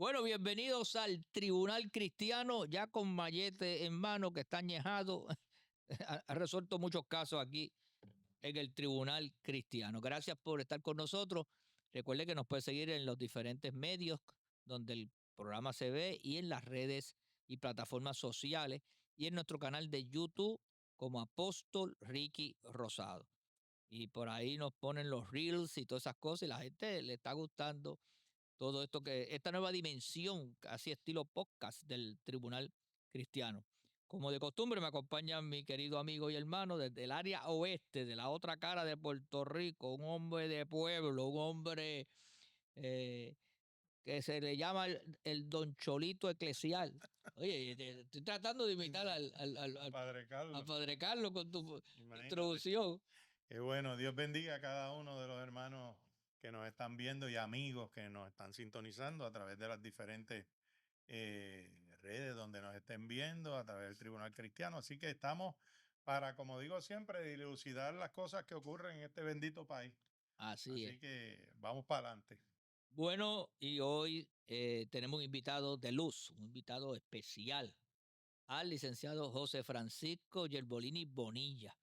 Bueno, bienvenidos al Tribunal Cristiano, ya con mallete en mano que está añejado. Ha resuelto muchos casos aquí en el Tribunal Cristiano. Gracias por estar con nosotros. Recuerde que nos puede seguir en los diferentes medios donde el programa se ve y en las redes y plataformas sociales y en nuestro canal de YouTube como Apóstol Ricky Rosado. Y por ahí nos ponen los reels y todas esas cosas y la gente le está gustando todo esto, esta nueva dimensión, así estilo podcast del Tribunal Cristiano. Como de costumbre, me acompaña mi querido amigo y hermano desde el área oeste, de la otra cara de Puerto Rico, un hombre de pueblo, un hombre eh, que se le llama el Don Cholito Eclesial. Oye, estoy tratando de imitar Padre al Carlos, Padre Carlos con tu imagínate. introducción. Qué bueno, Dios bendiga a cada uno de los hermanos que nos están viendo y amigos que nos están sintonizando a través de las diferentes redes donde nos estén viendo, a través del Tribunal Cristiano. Así que estamos para, como digo siempre, dilucidar las cosas que ocurren en este bendito país. Así es. Así que vamos para adelante. Bueno, y hoy tenemos un invitado de luz, un invitado especial, al licenciado José Francisco Yerbolini Bonilla.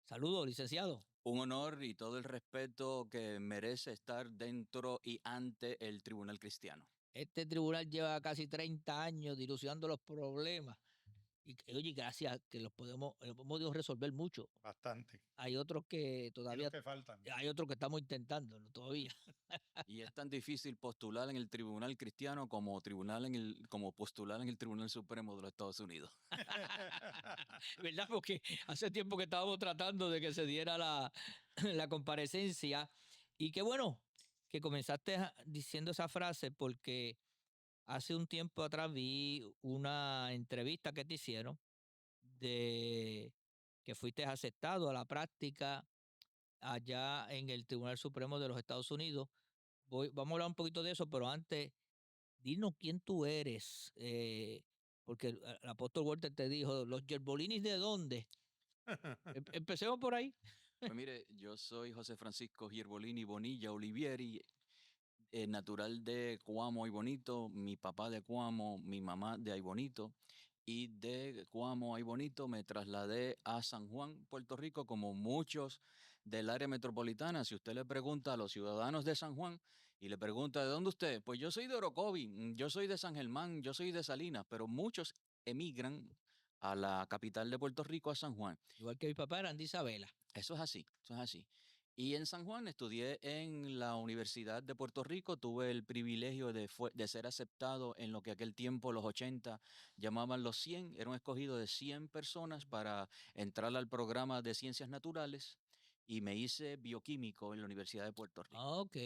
Saludos, licenciado. Un honor y todo el respeto que merece estar dentro y ante el Tribunal Cristiano. Este tribunal lleva casi 30 años dilucidando los problemas. Y oye, gracias que los hemos podido resolver mucho. Bastante. Hay otros que Y todavía, los que faltan. hay otros que estamos intentando todavía. Y es tan difícil postular en el Tribunal Cristiano como postular en el Tribunal Supremo de los Estados Unidos. ¿Verdad? Porque hace tiempo que estábamos tratando de que se diera la comparecencia. Y qué bueno que comenzaste diciendo esa frase porque hace un tiempo atrás vi una entrevista que te hicieron de que fuiste aceptado a la práctica allá en el Tribunal Supremo de los Estados Unidos. Vamos a hablar un poquito de eso, pero antes, dinos quién tú eres, porque el apóstol Walter te dijo, ¿los Yerbolinis de dónde? Empecemos por ahí. Pues mire, yo soy José Francisco Gierbolini Bonilla Olivieri, natural de Cuamo y Bonito, mi papá de Cuamo, mi mamá de Aybonito, y de Cuamo a Aybonito me trasladé a San Juan, Puerto Rico, como muchos del área metropolitana. Si usted le pregunta a los ciudadanos de San Juan y le pregunta, ¿de dónde usted? Pues yo soy de Orocovi, yo soy de San Germán, yo soy de Salinas, pero muchos emigran a la capital de Puerto Rico, a San Juan. Igual que mi papá era de Isabela. Eso es así, eso es así. Y en San Juan estudié en la Universidad de Puerto Rico, tuve el privilegio de ser aceptado en lo que aquel tiempo, los 80, llamaban los 100, era un escogido de 100 personas para entrar al programa de Ciencias Naturales y me hice bioquímico en la Universidad de Puerto Rico. Ok.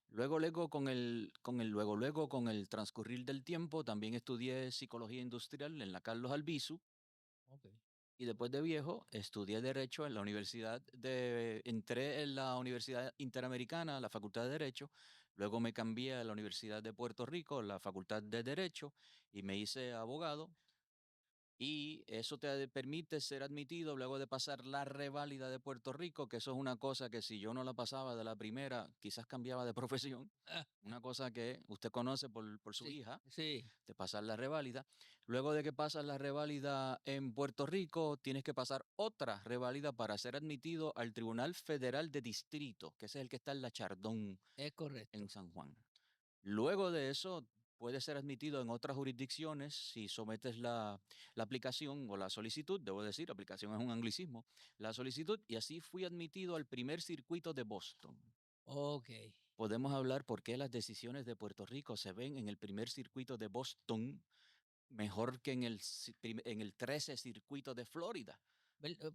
Luego con el transcurrir del tiempo, también estudié Psicología Industrial en la Carlos Albizu. Ok. Y después de viejo, estudié Derecho en la entré en la Universidad Interamericana, la Facultad de Derecho, luego me cambié a la Universidad de Puerto Rico, la Facultad de Derecho, y me hice abogado. Y eso te permite ser admitido luego de pasar la reválida de Puerto Rico, que eso es una cosa que si yo no la pasaba de la primera, quizás cambiaba de profesión. Ah, Una cosa que usted conoce por su sí, hija, sí. de pasar la reválida. Luego de que pasas la reválida en Puerto Rico, tienes que pasar otra reválida para ser admitido al Tribunal Federal de Distrito, que ese es el que está en La Chardón, Es correcto. en San Juan. Luego de eso, puedes ser admitido en otras jurisdicciones si sometes la aplicación o la solicitud, debo decir, aplicación es un anglicismo, la solicitud, y así fui admitido al primer circuito de Boston. Ok. Podemos hablar por qué las decisiones de Puerto Rico se ven en el primer circuito de Boston mejor que en el 13 circuito de Florida.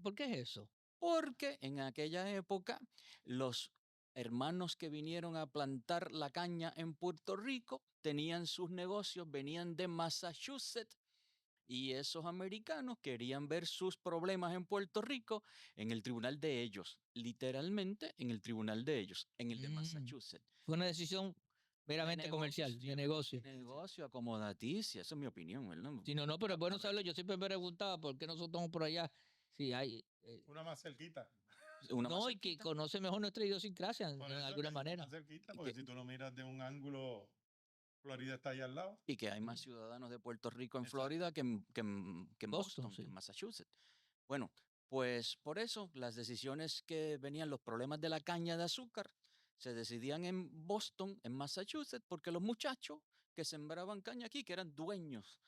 ¿Por qué es eso? Porque en aquella época los hermanos que vinieron a plantar la caña en Puerto Rico tenían sus negocios, venían de Massachusetts. Y esos americanos querían ver sus problemas en Puerto Rico en el tribunal de ellos, literalmente en el tribunal de ellos, en el de Mm, Massachusetts. Fue una decisión De meramente comercial, de negocio. negocio acomodaticia, esa es mi opinión, ¿verdad? Sí, no, no, pero es bueno saberlo. Yo siempre me preguntaba por qué nosotros estamos por allá. Sí, hay. Una más cerquita. Una más No, y que cerquita. conoce mejor nuestra idiosincrasia Por en eso alguna que una manera. más cerquita, porque Que, si tú lo miras de un ángulo Florida está ahí al lado. Y que hay más ciudadanos de Puerto Rico en Exacto. Florida que en Boston, sí. que en Massachusetts. Bueno, pues por eso las decisiones que venían, los problemas de la caña de azúcar, se decidían en Boston, en Massachusetts, porque los muchachos que sembraban caña aquí, que eran dueños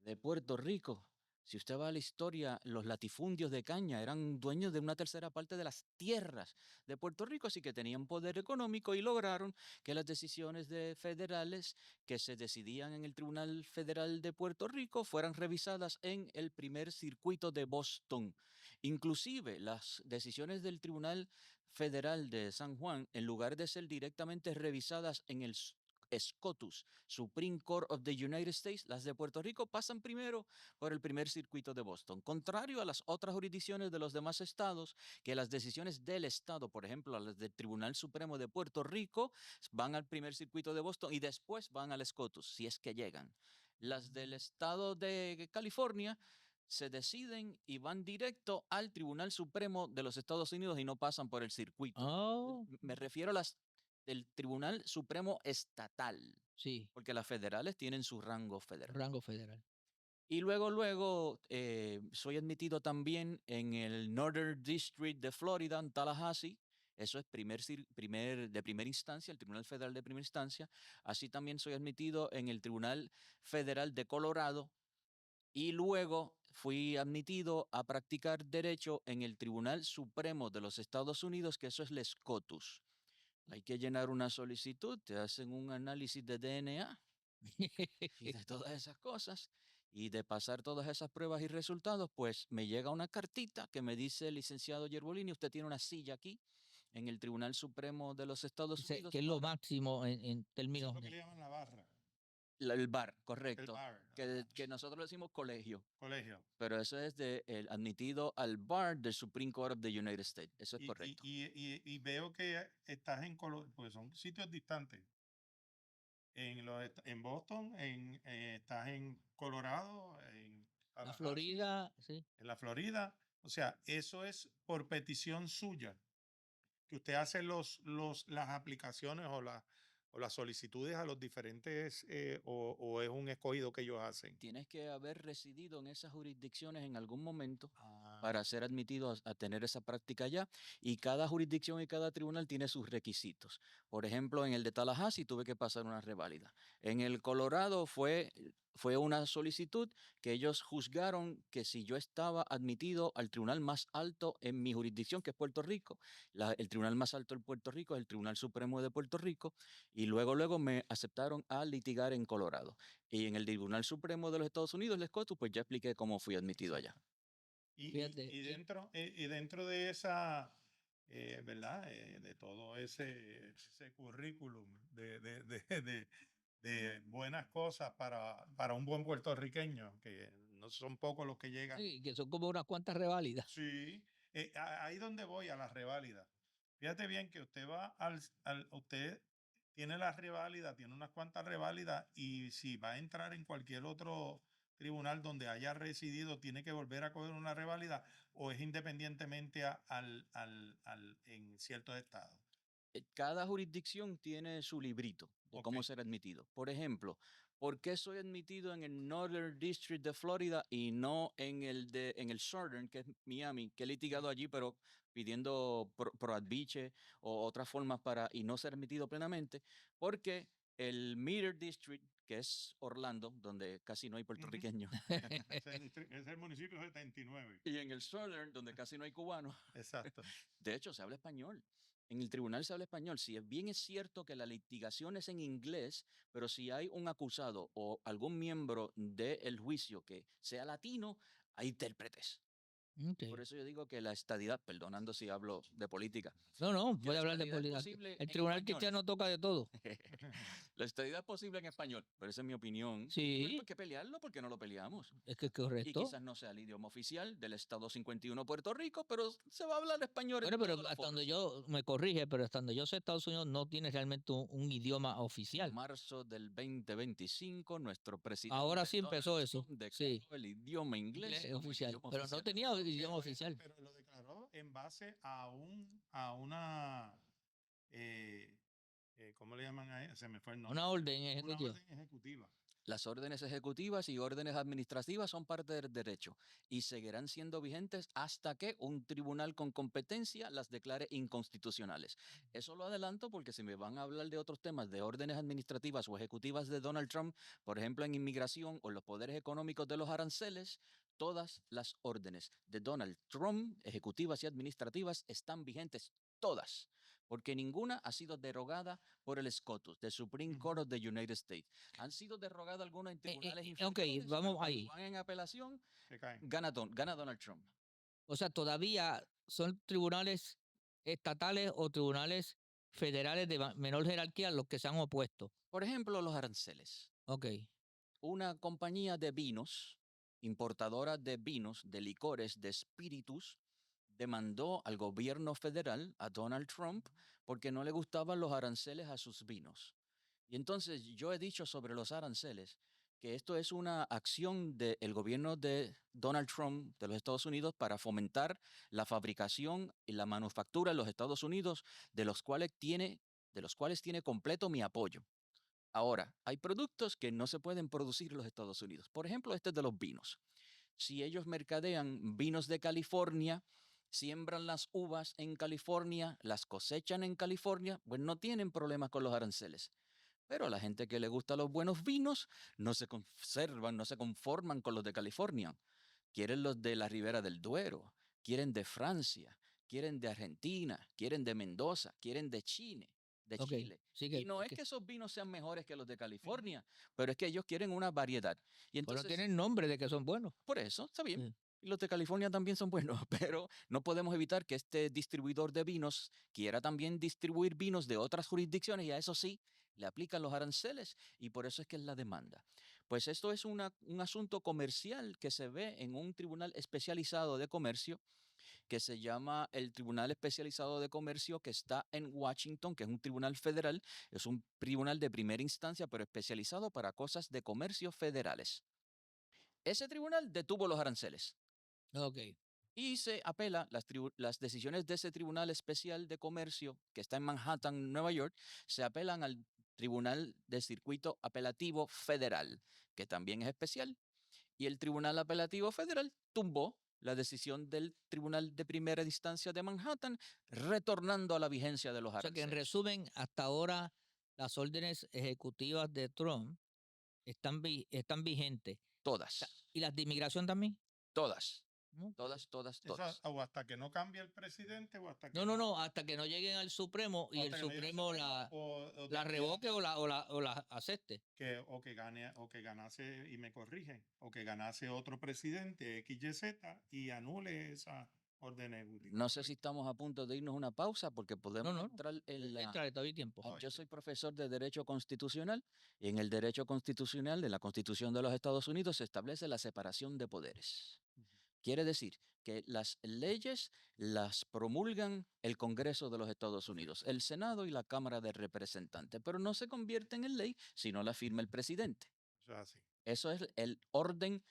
de Puerto Rico, si usted va a la historia, los latifundios de caña eran dueños de una tercera parte de las tierras de Puerto Rico, así que tenían poder económico y lograron que las decisiones federales que se decidían en el Tribunal Federal de Puerto Rico fueran revisadas en el primer circuito de Boston. Inclusive las decisiones del Tribunal Federal de San Juan, en lugar de ser directamente revisadas en el SCOTUS, Supreme Court of the United States, las de Puerto Rico pasan primero por el primer circuito de Boston. Contrario a las otras jurisdicciones de los demás estados, que las decisiones del estado, por ejemplo, las del Tribunal Supremo de Puerto Rico, van al primer circuito de Boston y después van al SCOTUS, si es que llegan. Las del estado de California se deciden y van directo al Tribunal Supremo de los Estados Unidos y no pasan por el circuito. Oh, Me refiero a las del Tribunal Supremo Estatal, sí, porque las federales tienen su rango federal. rango federal. Y luego soy admitido también en el Northern District de Florida, en Tallahassee. Eso es de primera instancia, el Tribunal Federal de primera instancia. Así también soy admitido en el Tribunal Federal de Colorado. Y luego fui admitido a practicar derecho en el Tribunal Supremo de los Estados Unidos, que eso es el SCOTUS. Hay que llenar una solicitud, te hacen un análisis de DNA y de todas esas cosas. Y de pasar todas esas pruebas y resultados, pues me llega una cartita que me dice, licenciado Yerbolini, usted tiene una silla aquí en el Tribunal Supremo de los Estados Unidos. Que es lo máximo en Eso términos es lo que le llaman la barra. El bar, El correcto. bar. Que nosotros le decimos colegio. Colegio. Pero eso es el admitido al bar del Supreme Court of the United States. Eso es correcto. Y veo que estás en Colorado, pues son sitios distantes. En Boston, estás en Colorado, en la Tallahassee, Florida, sí. en la Florida. O sea, eso es por petición suya, que usted hace las aplicaciones o las solicitudes a los diferentes, o es un escogido que ellos hacen. Tienes que haber residido en esas jurisdicciones en algún momento Ah, para ser admitido a tener esa práctica allá. Y cada jurisdicción y cada tribunal tiene sus requisitos. Por ejemplo, en el de Tallahassee tuve que pasar una reválida. En el Colorado fue una solicitud que ellos juzgaron que si yo estaba admitido al tribunal más alto en mi jurisdicción, que es Puerto Rico, el tribunal más alto en Puerto Rico es el Tribunal Supremo de Puerto Rico, y luego me aceptaron a litigar en Colorado. Y en el Tribunal Supremo de los Estados Unidos, el SCOTUS, pues ya expliqué cómo fui admitido allá. Fíjate, Y dentro de esa, ¿verdad? De todo ese currículum de buenas cosas para un buen puertorriqueño, que no son pocos los que llegan. sí, que son como unas cuantas reválidas. Sí, ahí donde voy, a la reválida. Fíjate bien que usted va usted tiene la reválida, tiene unas cuantas reválidas, y si va a entrar en cualquier otro tribunal donde haya residido, tiene que volver a coger una reválida, o es independientemente en ciertos estados. Cada jurisdicción tiene su librito de cómo Ok. ser admitido. Por ejemplo, ¿por qué soy admitido en el Northern District de Florida y no en el Southern, que es Miami, que he litigado allí, pero pidiendo pro advice o otras formas y no ser admitido plenamente? Porque el Middle District, que es Orlando, donde casi no hay puertorriqueños, Es el municipio 79. y en el Southern, donde casi no hay cubanos, Exacto. de hecho, se habla español. En el tribunal se habla español. Si bien es cierto que la litigación es en inglés, pero si hay un acusado o algún miembro del juicio que sea latino, hay intérpretes. Ok. Por eso yo digo que la estadidad, perdonando si hablo de política, No, que puede la hablar de estadidad es política. posible El en tribunal español. cristiano toca de todo. La estadidad es posible en español, pero esa es mi opinión. Sí. Pero hay que pelearlo porque no lo peleamos. Es que es Y correcto. quizás no sea el idioma oficial del Estado 51 Puerto Rico, pero se va a hablar español en Bueno, pero todos los hasta foros. donde yo me corrige, pero hasta donde yo sé, Estados Unidos no tiene realmente un idioma oficial. En marzo del 2025, nuestro presidente Ahora sí Donald empezó eso. Trump declaró Sí, el idioma inglés inglés como el oficial. idioma Pero no oficial. tenía idioma oficial. Pero lo declaró en base a una ¿cómo le llaman a ella? Se me fue el nombre. Una orden Una ejecutiva. orden ejecutiva. Las órdenes ejecutivas y órdenes administrativas son parte del derecho y seguirán siendo vigentes hasta que un tribunal con competencia las declare inconstitucionales. Eso lo adelanto porque si me van a hablar de otros temas de órdenes administrativas o ejecutivas de Donald Trump, por ejemplo en inmigración o los poderes económicos de los aranceles, todas las órdenes de Donald Trump, ejecutivas y administrativas, están vigentes, todas, porque ninguna ha sido derogada por el SCOTUS, the Supreme Court of the United States. Han sido derogadas algunas en tribunales ok, inferiores, vamos pero cuando ahí. van en apelación, Se caen. gana Donald Trump. O sea, todavía son tribunales estatales o tribunales federales de menor jerarquía los que se han opuesto. Por ejemplo, los aranceles. Ok. Una compañía de vinos, importadora de vinos, de licores, de espíritus, demandó al gobierno federal, a Donald Trump, porque no le gustaban los aranceles a sus vinos. Y entonces yo he dicho sobre los aranceles que esto es una acción del gobierno de Donald Trump de los Estados Unidos para fomentar la fabricación y la manufactura en los Estados Unidos, de los cuales tiene completo mi apoyo. Ahora, hay productos que no se pueden producir en los Estados Unidos. Por ejemplo, este de los vinos. Si ellos mercadean vinos de California, siembran las uvas en California, las cosechan en California, pues no tienen problemas con los aranceles. Pero a la gente que le gusta los buenos vinos no se conservan, no se conforman con los de California. Quieren los de la Ribera del Duero, quieren de Francia, quieren de Argentina, quieren de Mendoza, quieren de Chile. Ok, Chile. sí Y no es que esos vinos sean mejores que los de California, pero es que ellos quieren una variedad. Y Pero entonces, tienen nombre de que son buenos. por eso, está bien. Sí. Y los de California también son buenos, pero no podemos evitar que este distribuidor de vinos quiera también distribuir vinos de otras jurisdicciones y a eso sí le aplican los aranceles y por eso es que es la demanda. Pues esto es un asunto comercial que se ve en un tribunal especializado de comercio que se llama el Tribunal Especializado de Comercio que está en Washington, que es un tribunal federal, es un tribunal de primera instancia, pero especializado para cosas de comercio federales. Ese tribunal detuvo los aranceles. Ok. Y se apela las decisiones de ese Tribunal Especial de Comercio, que está en Manhattan, Nueva York, se apelan al Tribunal de Circuito Apelativo Federal, que también es especial. Y el Tribunal Apelativo Federal tumbó la decisión del Tribunal de Primera Instancia de Manhattan, retornando a la vigencia de los O sea que en aranceles. resumen, hasta ahora las órdenes ejecutivas de Trump están vigentes. Todas, ¿Y las de inmigración también? todas, ¿No? todas. Eso, o hasta que no cambie el presidente o hasta que No, hasta que no lleguen al Supremo y el hasta que no llegue al Supremo Supremo, la decida revoque o la acepte. que gane o que ganase, y me corrige, o que ganase otro presidente XYZ y anule esa orden ejecutiva. No sé si estamos a punto de irnos a una pausa porque podemos No. entrar en la... Entra, todavía hay tiempo. Yo soy profesor de Derecho Constitucional y en el Derecho Constitucional de la Constitución de los Estados Unidos se establece la separación de poderes. Quiere decir que las leyes las promulgan el Congreso de los Estados Unidos, el Senado y la Cámara de Representantes, pero no se convierten en ley si no la firma el presidente. Eso es así. Eso es el orden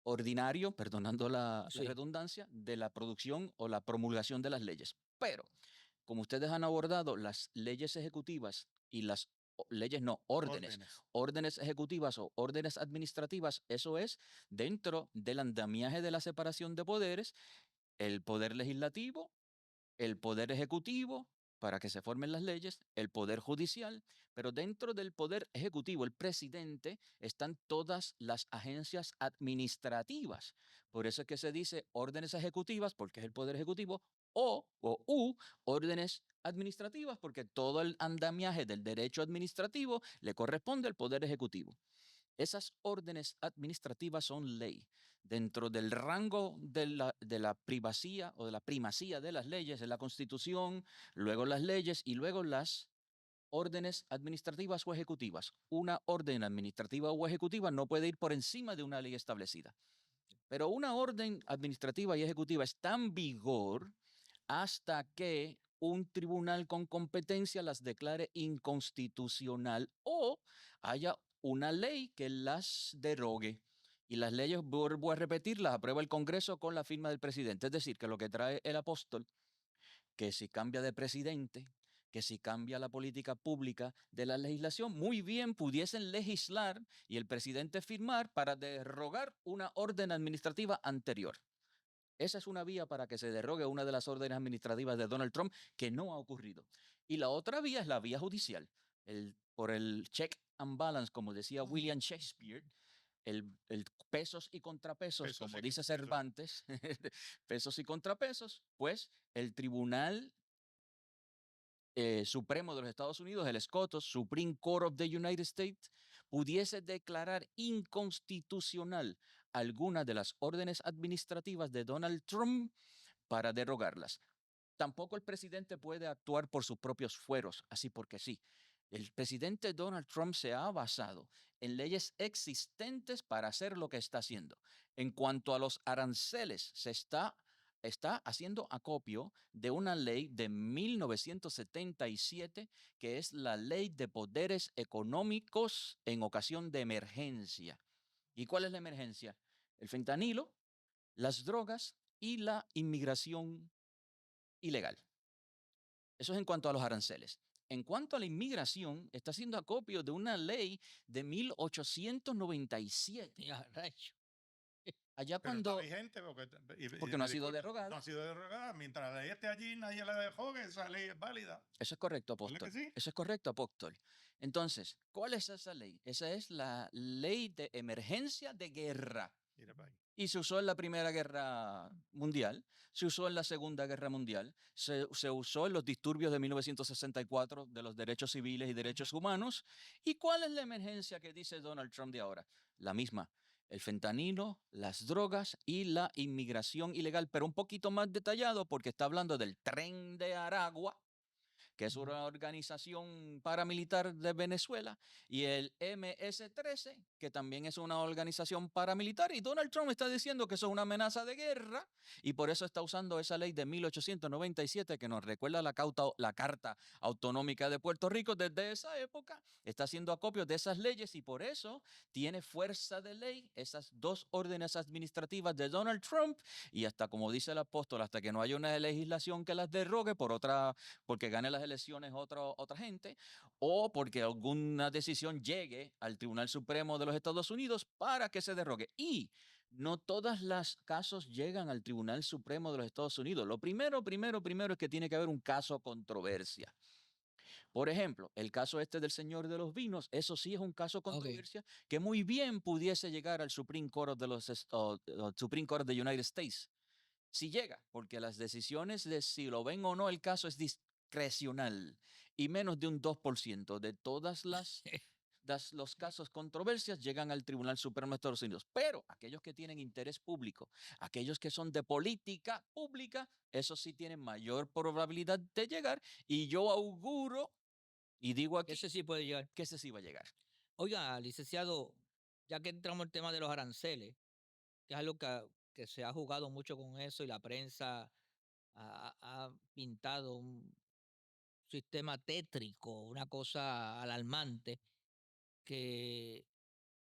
ordinario, perdonando la Sí. redundancia, de la producción o la promulgación de las leyes. Pero, como ustedes han abordado las leyes ejecutivas y las órdenes ejecutivas o órdenes administrativas, eso es dentro del andamiaje de la separación de poderes, el poder legislativo, el poder ejecutivo, para que se formen las leyes, el poder judicial, pero dentro del poder ejecutivo, el presidente, están todas las agencias administrativas. Por eso es que se dice órdenes ejecutivas, porque es el poder ejecutivo, o órdenes administrativas, porque todo el andamiaje del derecho administrativo le corresponde al poder ejecutivo. Esas órdenes administrativas son ley. Dentro del rango de la privacidad o de la primacía de las leyes, en la Constitución, luego las leyes y luego las órdenes administrativas o ejecutivas. Una orden administrativa o ejecutiva no puede ir por encima de una ley establecida. Pero una orden administrativa y ejecutiva está en vigor hasta que un tribunal con competencia las declare inconstitucional o haya una ley que las derogue. Y las leyes, vuelvo a repetir, las aprueba el Congreso con la firma del presidente. Es decir, que lo que trae el apóstol, que si cambia de presidente, que si cambia la política pública de la legislación, muy bien pudiesen legislar y el presidente firmar para derogar una orden administrativa anterior. Esa es una vía para que se derrogue una de las órdenes administrativas de Donald Trump que no ha ocurrido. Y la otra vía es la vía judicial. Por el check and balance, como decía William Shakespeare, el pesos y contrapesos, Pesos como y dice pesos. Cervantes, pesos y contrapesos, pues el Tribunal Supremo de los Estados Unidos, el SCOTUS, Supreme Court of the United States, pudiese declarar inconstitucional alguna de las órdenes administrativas de Donald Trump para derogarlas. Tampoco el presidente puede actuar por sus propios fueros, así porque sí. El presidente Donald Trump se ha basado en leyes existentes para hacer lo que está haciendo. En cuanto a los aranceles, está haciendo acopio de una ley de 1977, que es la Ley de Poderes Económicos en ocasión de emergencia. ¿Y cuál es la emergencia? El fentanilo, las drogas y la inmigración ilegal. Eso es en cuanto a los aranceles. En cuanto a la inmigración, está haciendo acopio de una ley de 1897. Ya, rayo. Allá Pero está cuando, vigente porque no ha sido disculpa, derogada. no ha sido derogada. Mientras la ley esté allí, nadie la dejó, que esa ley es válida. Eso es correcto, ¿Verdad que apóstol. sí? Eso es correcto, apóstol. Entonces, ¿cuál es esa ley? Esa es la ley de emergencia de guerra. Mira para ahí. Y se usó en la Primera Guerra Mundial, se usó en la Segunda Guerra Mundial, se usó en los disturbios de 1964 de los derechos civiles y derechos humanos. ¿Y cuál es la emergencia que dice Donald Trump de ahora? La misma, el fentanilo, las drogas y la inmigración ilegal, pero un poquito más detallado porque está hablando del Tren de Aragua, que es una organización paramilitar de Venezuela, y el MS-13, que también es una organización paramilitar, y Donald Trump está diciendo que eso es una amenaza de guerra, y por eso está usando esa ley de 1897 que nos recuerda la Carta Autonómica de Puerto Rico. Desde esa época está haciendo acopio de esas leyes y por eso tiene fuerza de ley esas dos órdenes administrativas de Donald Trump, y hasta como dice el apóstol, hasta que no haya una legislación que las derrogue porque gane las elecciones otra gente, o porque alguna decisión llegue al Tribunal Supremo de los Estados Unidos para que se derrogue. Y no todos los casos llegan al Tribunal Supremo de los Estados Unidos. Lo primero es que tiene que haber un caso controversia. Por ejemplo, el caso este del Señor de los Vinos, eso sí es un caso controversia que muy bien pudiese llegar al Supreme Court de Supreme Court of the United States. Si llega, porque las decisiones de si lo ven o no el caso es discrecional y menos de un 2% de todas los casos controversias llegan al Tribunal Supremo de Estados Unidos. Pero aquellos que tienen interés público, aquellos que son de política pública, esos sí tienen mayor probabilidad de llegar y yo auguro y digo aquí Ese sí puede llegar. que ese sí va a llegar. Oiga, licenciado, ya que entramos en el tema de los aranceles, que es algo que se ha jugado mucho con eso y la prensa ha pintado un sistema tétrico, una cosa alarmante, que,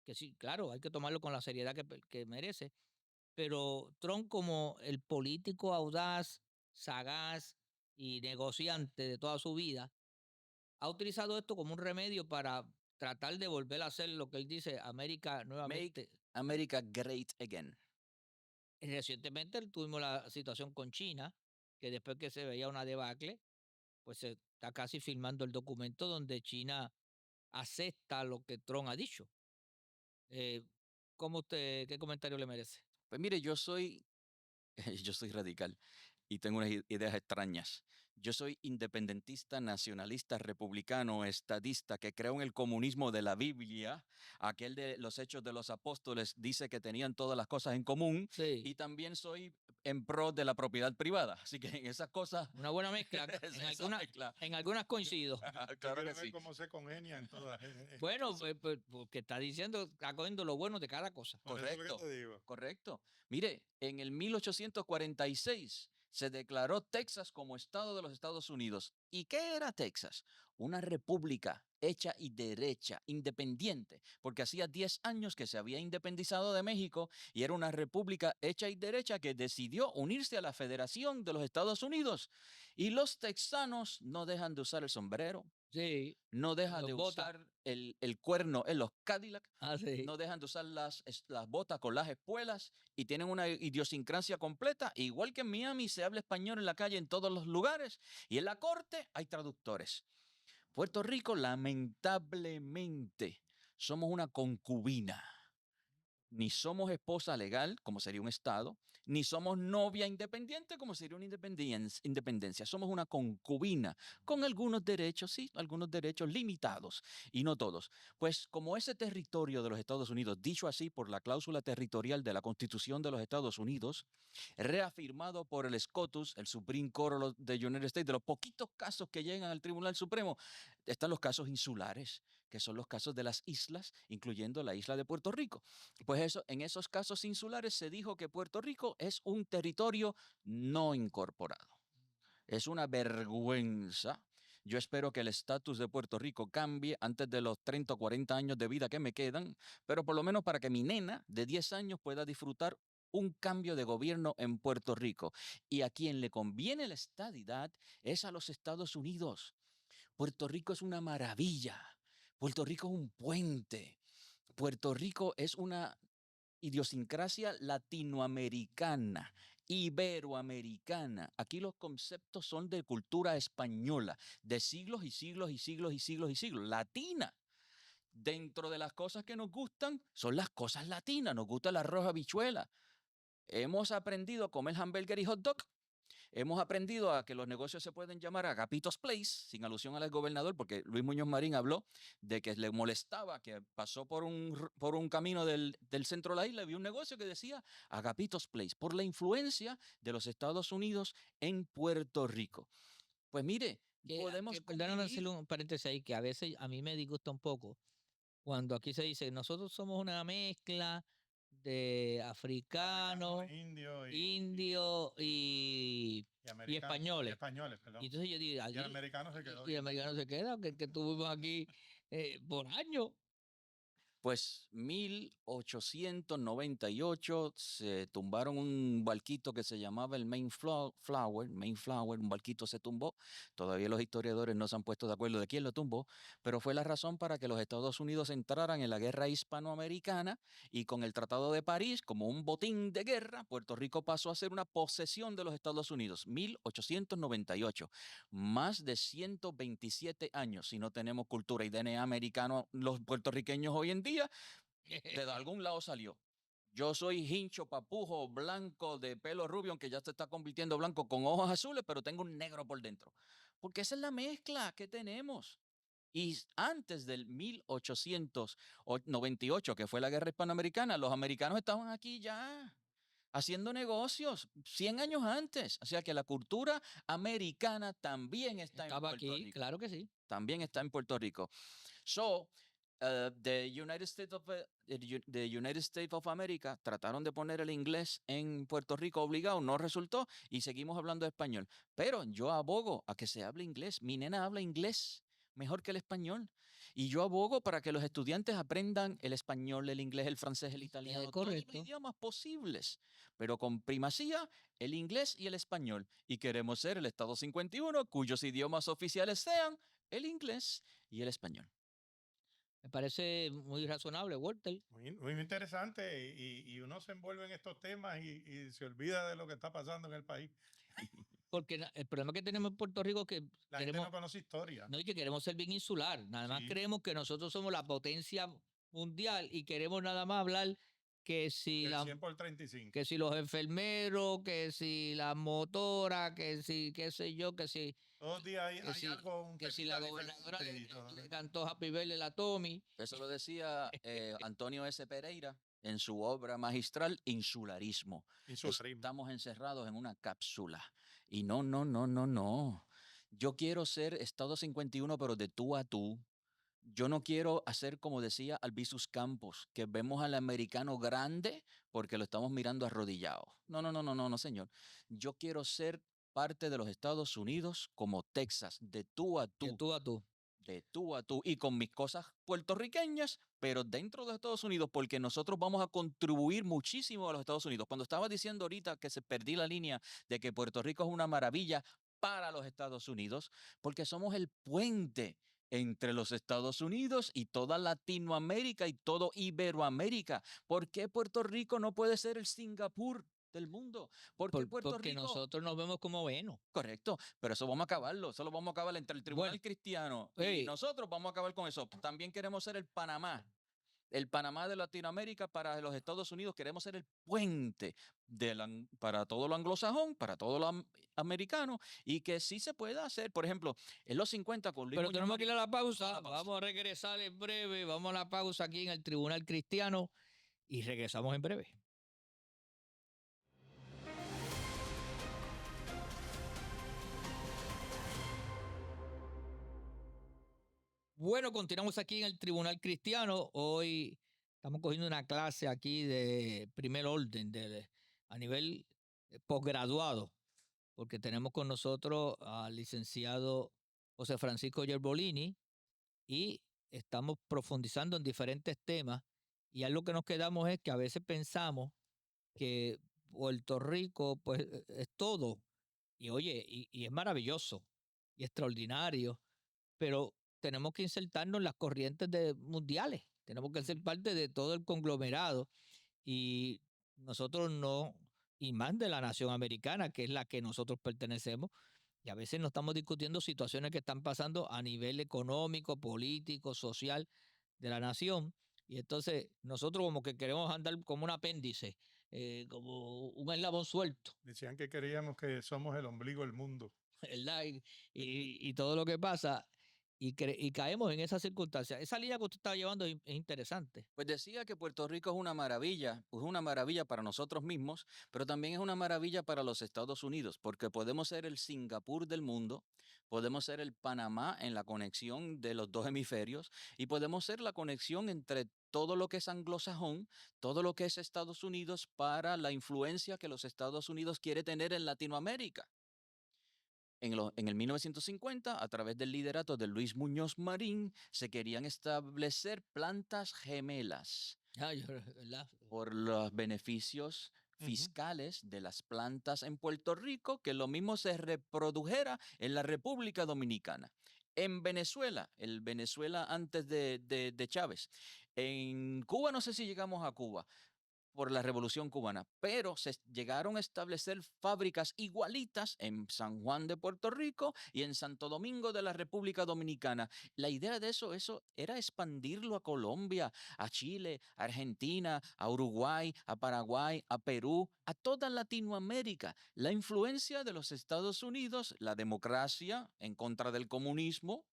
que sí, claro, hay que tomarlo con la seriedad que merece, pero Trump como el político audaz, sagaz y negociante de toda su vida, ha utilizado esto como un remedio para tratar de volver a hacer lo que él dice, América Make nuevamente. America great again. Recientemente tuvimos la situación con China, que después que se veía una debacle, pues se está casi firmando el documento donde China acepta lo que Trump ha dicho. Eh, ¿Qué comentario le merece? Pues mire, yo soy radical y tengo unas ideas extrañas. Yo soy independentista, nacionalista, republicano, estadista, que creo en el comunismo de la Biblia. Aquel de los Hechos de los Apóstoles dice que tenían todas las cosas en común. Sí, Y también soy en pro de la propiedad privada. Así que en esas cosas, una buena mezcla. esa mezcla. En algunas coincido. Yo Claro quiero que ver sí. cómo se congenia en todas. Bueno, pues, porque está diciendo, está cogiendo lo bueno de cada cosa. Por eso es lo Correcto. que te digo. Correcto. Mire, en el 1846 se declaró Texas como estado de los Estados Unidos. ¿Y qué era Texas? Una república hecha y derecha, independiente, porque hacía 10 años que se había independizado de México y era una república hecha y derecha que decidió unirse a la Federación de los Estados Unidos. Y los texanos no dejan de usar el sombrero, Sí, no dejan los de botas. usar el cuerno en los Cadillac, Ah, sí. no dejan de usar las botas con las espuelas y tienen una idiosincrasia completa. Igual que en Miami se habla español en la calle en todos los lugares y en la corte hay traductores. Puerto Rico, lamentablemente, somos una concubina. Ni somos esposa legal, como sería un Estado, ni somos novia independiente, como sería una independencia. Somos una concubina, con algunos derechos, sí, algunos derechos limitados, y no todos. Pues como ese territorio de los Estados Unidos, dicho así por la cláusula territorial de la Constitución de los Estados Unidos, reafirmado por el SCOTUS, el Supreme Court de United States, de los poquitos casos que llegan al Tribunal Supremo, están los casos insulares, que son los casos de las islas, incluyendo la isla de Puerto Rico. Pues eso, en esos casos insulares se dijo que Puerto Rico es un territorio no incorporado. Es una vergüenza. Yo espero que el estatus de Puerto Rico cambie antes de los 30 o 40 años de vida que me quedan, pero por lo menos para que mi nena de 10 años pueda disfrutar un cambio de gobierno en Puerto Rico. Y a quien le conviene la estadidad es a los Estados Unidos. Puerto Rico es una maravilla. Puerto Rico es un puente. Puerto Rico es una idiosincrasia latinoamericana, iberoamericana. Aquí los conceptos son de cultura española, de siglos y siglos y siglos y siglos y siglos, latina. Dentro de las cosas que nos gustan son las cosas latinas, nos gusta el arroz habichuela. Hemos aprendido a comer hamburger y hot dog. Hemos aprendido a que los negocios se pueden llamar Agapitos Place, sin alusión al gobernador, porque Luis Muñoz Marín habló de que le molestaba que pasó por un camino del centro de la isla y vio un negocio que decía Agapitos Place, por la influencia de los Estados Unidos en Puerto Rico. Pues mire, podemos Perdóname hacer convivir. un paréntesis ahí, que a veces a mí me disgusta un poco cuando aquí se dice, nosotros somos una mezcla de africanos, Indio indios y españoles. españoles, Y perdón. entonces yo digo, Y aquí, el americano se quedó. y el americano se queda, que tuvimos aquí por años. Pues 1898 se tumbaron un barquito que se llamaba el Mayflower, un barquito se tumbó. Todavía los historiadores no se han puesto de acuerdo de quién lo tumbó, pero fue la razón para que los Estados Unidos entraran en la guerra hispanoamericana y con el Tratado de París, como un botín de guerra, Puerto Rico pasó a ser una posesión de los Estados Unidos, 1898. Más de 127 años, si no tenemos cultura y DNA americano, los puertorriqueños hoy en día, de algún lado salió. Yo soy hincho, papujo, blanco, de pelo rubio, aunque ya se está convirtiendo blanco con ojos azules, pero tengo un negro por dentro. Porque esa es la mezcla que tenemos. Y antes del 1898, que fue la guerra hispanoamericana, los americanos estaban aquí ya haciendo negocios 100 años antes. O sea que la cultura americana también está en Estaba Puerto aquí, Rico. claro que sí. También está en Puerto Rico. So, the United States of America trataron de poner el inglés en Puerto Rico obligado, no resultó y seguimos hablando español. Pero yo abogo a que se hable inglés. Mi nena habla inglés mejor que el español. Y yo abogo para que los estudiantes aprendan el español, el inglés, el francés, el italiano, todos los Correcto. idiomas posibles, pero con primacía el inglés y el español. Y queremos ser el Estado 51, cuyos idiomas oficiales sean el inglés y el español. Me parece muy razonable, Walter. Muy interesante y uno se envuelve en estos temas y se olvida de lo que está pasando en el país. Porque el problema que tenemos en Puerto Rico es que La gente no conoce historia. no, y que queremos ser bien insular. Nada más Sí. creemos que nosotros somos la potencia mundial y queremos nada más hablar que si El la 100 por 35. que si los enfermeros, que si la motora, que si qué sé yo, que si Todos los días hay algo, un que si la temita gobernadora diferente y todo. le cantó Happy Birthday a la Tommy. Eso lo decía Antonio S. Pereira en su obra magistral Insularismo. Insularismo. Estamos encerrados en una cápsula. Y no, no, no, no, no. Yo quiero ser Estado 51, pero de tú a tú. Yo no quiero hacer como decía Albizus Campos, que vemos al americano grande porque lo estamos mirando arrodillado. No, no, no, no, no, no, señor. Yo quiero ser parte de los Estados Unidos como Texas, de tú a De tú, tú a tú. de tú a tú, y con mis cosas puertorriqueñas, pero dentro de Estados Unidos, porque nosotros vamos a contribuir muchísimo a los Estados Unidos. Cuando estaba diciendo ahorita que se perdí la línea de que Puerto Rico es una maravilla para los Estados Unidos, porque somos el puente entre los Estados Unidos y toda Latinoamérica y todo Iberoamérica. ¿Por qué Puerto Rico no puede ser el Singapur del mundo? ¿Por qué Puerto Porque Rico? nosotros nos vemos como Venus. Correcto, pero eso vamos a acabarlo, eso lo vamos a acabar entre el Tribunal Bueno, Cristiano y hey, nosotros vamos a acabar con eso. También queremos ser el Panamá de Latinoamérica para los Estados Unidos, queremos ser el puente para todo lo anglosajón, para todo lo americano, y que sí se pueda hacer, por ejemplo, en los 50 con Luis pero Muñoz tenemos que ir Marín. a la pausa. Vamos a la pausa. Vamos a regresar en breve. Vamos a la pausa aquí en el Tribunal Cristiano y regresamos en breve. Bueno, continuamos aquí en el Tribunal Cristiano. Hoy estamos cogiendo una clase aquí de primer orden, a nivel posgraduado, porque tenemos con nosotros al licenciado José Francisco Yerbolini y estamos profundizando en diferentes temas. Y algo que nos quedamos es que a veces pensamos que Puerto Rico pues es todo. Y oye, y es maravilloso y extraordinario, pero tenemos que insertarnos en las corrientes mundiales. Tenemos que ser parte de todo el conglomerado y nosotros no, y más de la nación americana, que es la que nosotros pertenecemos, y a veces no estamos discutiendo situaciones que están pasando a nivel económico, político, social de la nación. Y entonces nosotros como que queremos andar como un apéndice, como un eslabón suelto, Decían que queríamos que somos el ombligo del mundo. ¿verdad? Y todo lo que pasa, y caemos en esa circunstancia. Esa línea que usted está llevando es interesante. Pues decía que Puerto Rico es una maravilla para nosotros mismos, pero también es una maravilla para los Estados Unidos, porque podemos ser el Singapur del mundo, podemos ser el Panamá en la conexión de los dos hemisferios y podemos ser la conexión entre todo lo que es anglosajón, todo lo que es Estados Unidos para la influencia que los Estados Unidos quiere tener en Latinoamérica. En el 1950, a través del liderato de Luis Muñoz Marín, se querían establecer plantas gemelas ¿Verdad? por los beneficios fiscales de las plantas en Puerto Rico, que lo mismo se reprodujera en la República Dominicana. En Venezuela, el Venezuela antes de Chávez. En Cuba, no sé si llegamos a Cuba, por la Revolución Cubana, pero se llegaron a establecer fábricas igualitas en San Juan de Puerto Rico y en Santo Domingo de la República Dominicana. La idea de eso era expandirlo a Colombia, a Chile, a Argentina, a Uruguay, a Paraguay, a Perú, a toda Latinoamérica. La influencia de los Estados Unidos, la democracia en contra del comunismo,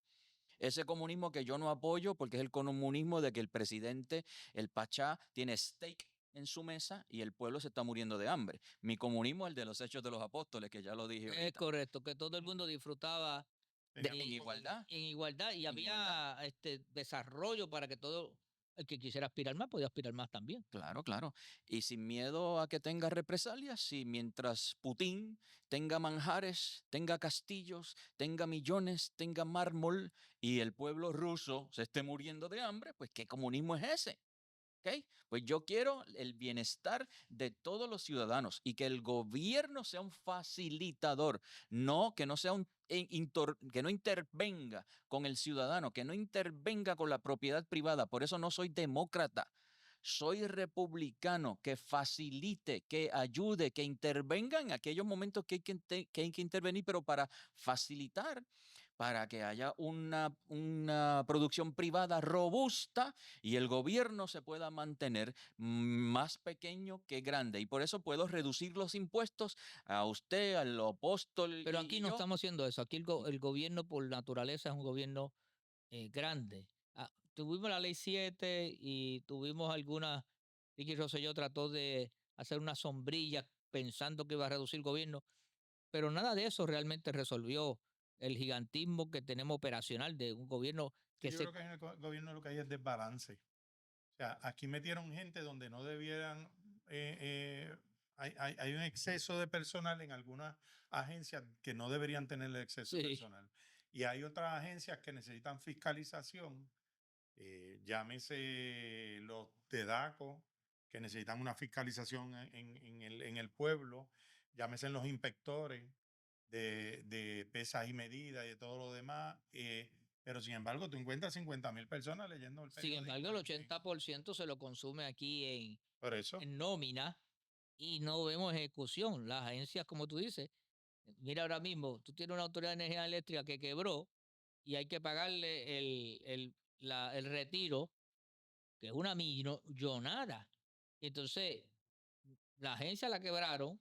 ese comunismo que yo no apoyo porque es el comunismo de que el presidente, el Pachá, tiene steak en su mesa y el pueblo se está muriendo de hambre. Mi comunismo es el de los Hechos de los Apóstoles, que ya lo dije Es ahorita. correcto, que todo el mundo disfrutaba Tenían En igualdad. en igualdad y En igualdad. había desarrollo para que todo el que quisiera aspirar más podía aspirar más también. Claro, claro. Y sin miedo a que tenga represalias, si mientras Putin tenga manjares, tenga castillos, tenga millones, tenga mármol y el pueblo ruso se esté muriendo de hambre, pues ¿qué comunismo es ese? ¿Ok? Pues yo quiero el bienestar de todos los ciudadanos y que el gobierno sea un facilitador, no que no sea que no intervenga con el ciudadano, que no intervenga con la propiedad privada. Por eso no soy demócrata. Soy republicano, que facilite, que ayude, que intervenga en aquellos momentos que hay que intervenir, pero para facilitar, para que haya una producción privada robusta y el gobierno se pueda mantener más pequeño que grande. Y por eso puedo reducir los impuestos a usted, al apóstol Pero aquí y no yo. estamos haciendo eso. Aquí el gobierno por naturaleza es un gobierno grande. Tuvimos la ley 7 y tuvimos algunas, Ricky Rosselló trató de hacer una sombrilla pensando que iba a reducir el gobierno, pero nada de eso realmente resolvió el gigantismo que tenemos operacional de un gobierno que Yo se... creo que en el gobierno lo que hay es desbalance. O sea, aquí metieron gente donde no debieran. Hay un exceso de personal en algunas agencias que no deberían tener el exceso de Sí. personal. Y hay otras agencias que necesitan fiscalización, llámese los de DACO, que necesitan una fiscalización en el pueblo, llámese los inspectores de pesas y medidas y de todo lo demás. Pero sin embargo, tú encuentras 50.000 personas leyendo el Sin periódico. embargo, el 80% se lo consume aquí Por eso. en nómina y no vemos ejecución. Las agencias, como tú dices, mira ahora mismo, tú tienes una autoridad de energía eléctrica que quebró y hay que pagarle el retiro, que es una millonada. Entonces, la agencia la quebraron.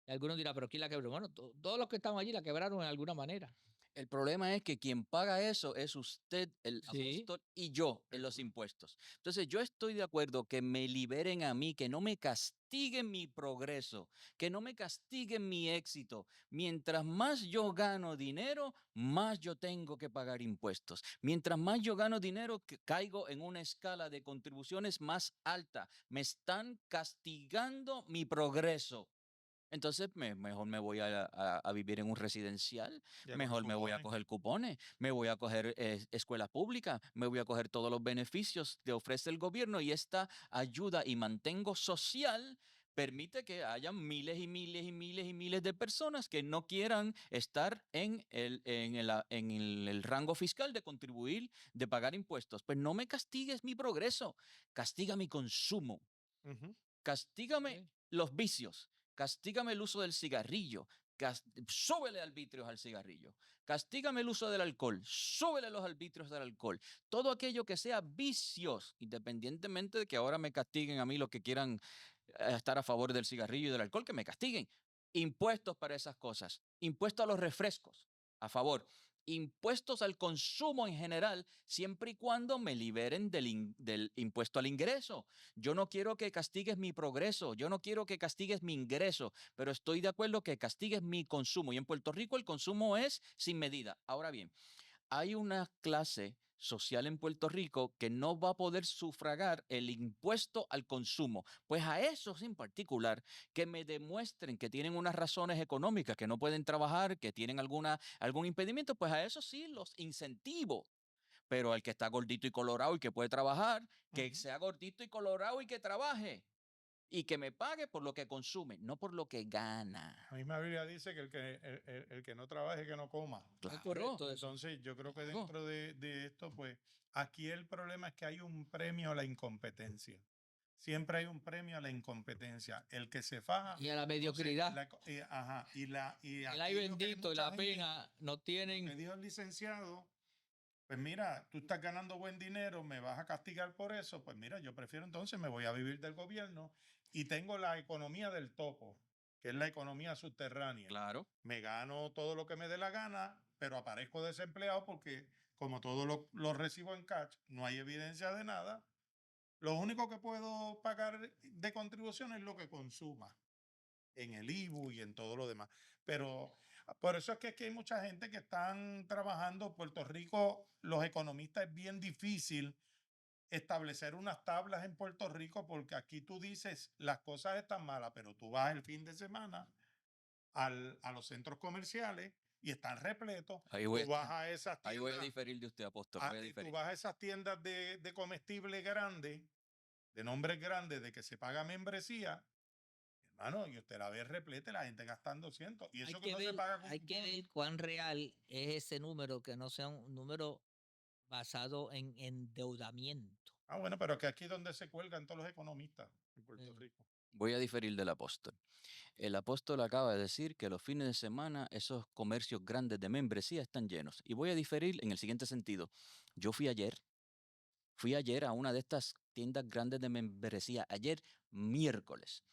Y algunos dirán, pero ¿quién la quebró? Bueno, todos los que estaban allí la quebraron en alguna manera. El problema es que quien paga eso es usted, el Sí. apóstol, y yo en los Seguro. impuestos. Entonces, yo estoy de acuerdo que me liberen a mí, que no me castiguen mi progreso, que no me castiguen mi éxito. Mientras más yo gano dinero, más yo tengo que pagar impuestos. Mientras más yo gano dinero, caigo en una escala de contribuciones más alta. Me están castigando mi progreso. Entonces, mejor me voy a vivir en un residencial, Ya con mejor me voy a cupones. coger cupones, me voy a coger escuela pública, me voy a coger todos los beneficios que ofrece el gobierno y esta ayuda y mantengo social permite que haya miles y miles y miles y miles de personas que no quieran estar en el rango fiscal de contribuir, de pagar impuestos. Pues no me castigues mi progreso, castiga mi consumo. Ujú. Castígame Sí. los vicios, castígame el uso del cigarrillo, súbele arbitrios al cigarrillo, castígame el uso del alcohol, súbele los arbitrios del alcohol. Todo aquello que sea vicios, independientemente de que ahora me castiguen a mí los que quieran estar a favor del cigarrillo y del alcohol, que me castiguen. Impuestos para esas cosas, impuestos a los refrescos, a favor. Impuestos al consumo en general, siempre y cuando me liberen del impuesto al ingreso. Yo no quiero que castigues mi progreso, yo no quiero que castigues mi ingreso, pero estoy de acuerdo que castigues mi consumo. Y en Puerto Rico el consumo es sin medida. Ahora bien, hay una clase social en Puerto Rico que no va a poder sufragar el impuesto al consumo. Pues a esos en particular, que me demuestren que tienen unas razones económicas, que no pueden trabajar, que tienen algún impedimento, pues a esos sí los incentivo. Pero al que está gordito y colorado y que puede trabajar, que Ujú. sea gordito y colorado y que trabaje. Y que me pague por lo que consume, no por lo que gana. La misma Biblia dice que el que no trabaje, que no coma. Es Claro. correcto eso. Entonces, yo creo que Claro. dentro de esto, pues, aquí el problema es que hay un premio a la incompetencia. Siempre hay un premio a la incompetencia. El que se faja. Y a la entonces, mediocridad. ajá. Y El ay aquí lo que hay bendito y mucha la gente, pena no lo que tienen. dijo el licenciado, pues mira, tú estás ganando buen dinero, me vas a castigar por eso, pues mira, yo prefiero entonces me voy a vivir del gobierno y tengo la economía del topo, que es la economía subterránea. Claro. Me gano todo lo que me dé la gana, pero aparezco desempleado porque como todo lo recibo en cash, no hay evidencia de nada. Lo único que puedo pagar de contribución es lo que consuma en el IBU y en todo lo demás. Pero por eso es que aquí hay mucha gente que están trabajando. Puerto Rico, los economistas, es bien difícil establecer unas tablas en Puerto Rico porque aquí tú dices las cosas están malas, pero tú vas el fin de semana a los centros comerciales y están repletos. Ahí voy, Tú vas a esas ahí voy a tiendas, diferir de usted, apóstol. Voy a tú diferir. vas a esas tiendas de comestibles grandes, de nombres grandes, de que se paga membresía. Hermano, y usted la ve repleta y la gente gastando cientos. Y Hay eso que que no se ver, paga con hay que cupones. ver cuán real es ese número, que no sea un número basado en endeudamiento. Bueno, pero que aquí es donde se cuelgan todos los economistas en Puerto Rico. Voy a diferir del apóstol. El apóstol acaba de decir que los fines de semana esos comercios grandes de membresía están llenos. Y voy a diferir en el siguiente sentido. Yo fui ayer a una de estas tiendas grandes de membresía, ayer miércoles.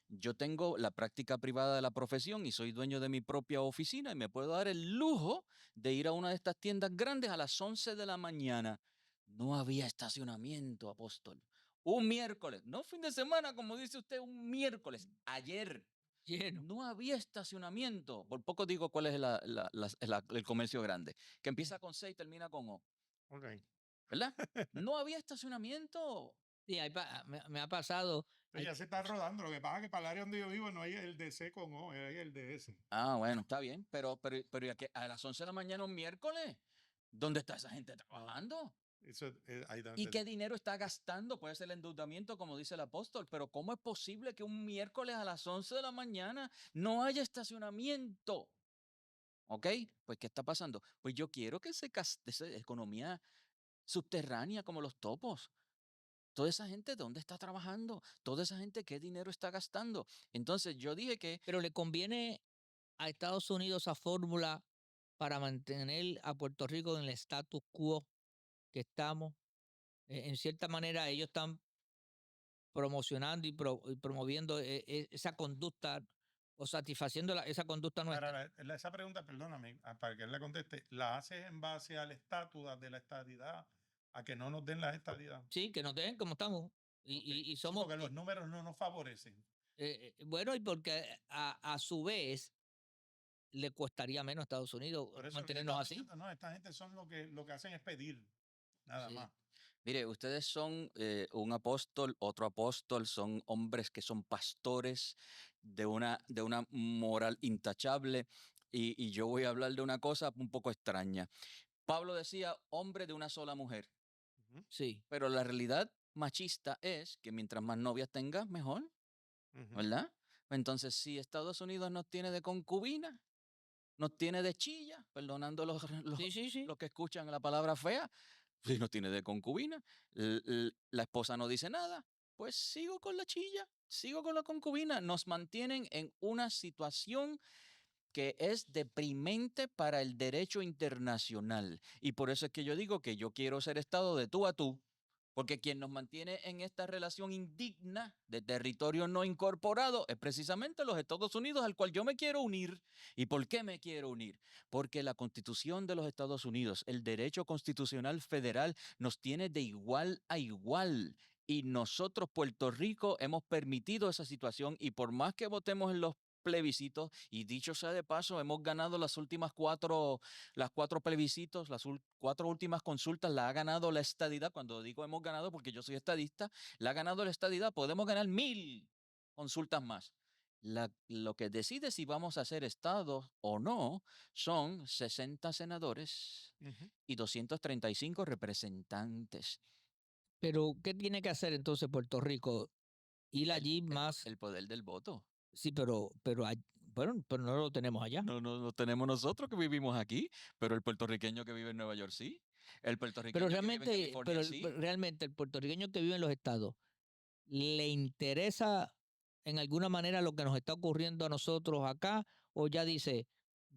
Yo tengo la práctica privada de la profesión y soy dueño de mi propia oficina y me puedo dar el lujo de ir a una de estas tiendas grandes a las 11 de la mañana. No había estacionamiento, apóstol. Un miércoles, no fin de semana, como dice usted, un miércoles, ayer. Lleno. No había estacionamiento. Por poco digo cuál es el comercio grande. Que empieza con C y termina con O. Ok. ¿verdad? No había estacionamiento. Sí, me ha pasado. Pero ya se está rodando. Lo que pasa es que para el área donde yo vivo no hay el DC con O, hay el DS. Ah, bueno, está bien, pero ¿y a las 11 de la mañana un miércoles? ¿Dónde está esa gente trabajando? Eso, ahí ¿Y donde qué dinero está gastando? Puede ser el endeudamiento, como dice el apóstol, pero ¿cómo es posible que un miércoles a las 11 de la mañana no haya estacionamiento? ¿Ok? Pues, ¿qué está pasando? Pues yo quiero que esa economía subterránea como los topos. Toda esa gente, ¿dónde está trabajando? Toda esa gente, ¿qué dinero está gastando? Entonces yo dije que Pero le conviene a Estados Unidos esa fórmula para mantener a Puerto Rico en el status quo que estamos. En cierta manera, ellos están promocionando y promoviendo esa conducta o satisfaciendo esa conducta nuestra. esa pregunta, perdóname, para que él la conteste, ¿la haces en base al estatus de la estadidad, a que no nos den la estadidad? Sí, que nos dejen como estamos. Y, Ok. y Sí, somos, porque los números no nos favorecen. bueno, y porque a su vez le costaría menos a Estados Unidos Por eso lo que mantenernos estamos así. diciendo, no, esta gente son lo que hacen es pedir, nada sí. más. Mire, ustedes son un apóstol, otro apóstol, son hombres que son pastores de una moral intachable. Y yo voy a hablar de una cosa un poco extraña. Pablo decía, hombre de una sola mujer, Ujú, Sí. pero la realidad machista es que mientras más novias tengas, mejor, ujú. ¿verdad? Entonces, si Estados Unidos nos tiene de concubina, nos tiene de chilla, perdonando Sí, sí, sí. los que escuchan la palabra fea, si nos tiene de concubina, la esposa no dice nada, pues sigo con la chilla, sigo con la concubina. Nos mantienen en una situación que es deprimente para el derecho internacional. Y por eso es que yo digo que yo quiero ser Estado de tú a tú, porque quien nos mantiene en esta relación indigna de territorio no incorporado es precisamente los Estados Unidos, al cual yo me quiero unir. ¿Y por qué me quiero unir? Porque la Constitución de los Estados Unidos, el derecho constitucional federal, nos tiene de igual a igual. Y nosotros, Puerto Rico, hemos permitido esa situación y por más que votemos en los plebiscitos, y dicho sea de paso, hemos ganado las cuatro plebiscitos, cuatro últimas consultas, la ha ganado la estadidad. Cuando digo hemos ganado, porque yo soy estadista, la ha ganado la estadidad. Podemos ganar 1000 consultas más. Lo que decide si vamos a ser Estado o no son 60 senadores Ujú. y 235 representantes. Pero, ¿qué tiene que hacer entonces Puerto Rico? Ir El, allí el más. el poder del voto. Sí, bueno, pero no lo tenemos allá. No, no lo tenemos nosotros que vivimos aquí, pero el puertorriqueño que vive en Nueva York sí. El Pero puertorriqueño que vive en realmente, California sí. realmente el puertorriqueño que vive en los estados, ¿le interesa en alguna manera lo que nos está ocurriendo a nosotros acá? ¿O ya dice,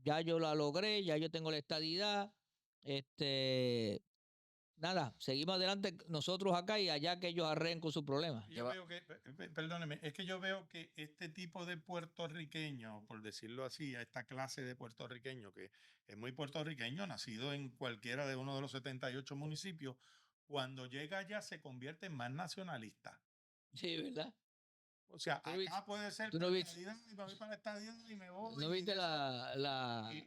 ya yo la logré, ya yo tengo la estadidad, nada, seguimos adelante nosotros acá y allá que ellos arreglen con sus problemas? Yo veo que, perdóneme, es que yo veo que este tipo de puertorriqueño, por decirlo así, a esta clase de puertorriqueño, que es muy puertorriqueño, nacido en cualquiera de uno de los 78 municipios, cuando llega allá se convierte en más nacionalista. Sí, ¿verdad? O sea, ¿Tú no viste, acá puede ser tú no viste, estadidad, y me voy para la estadidad y me voy. no Y, viste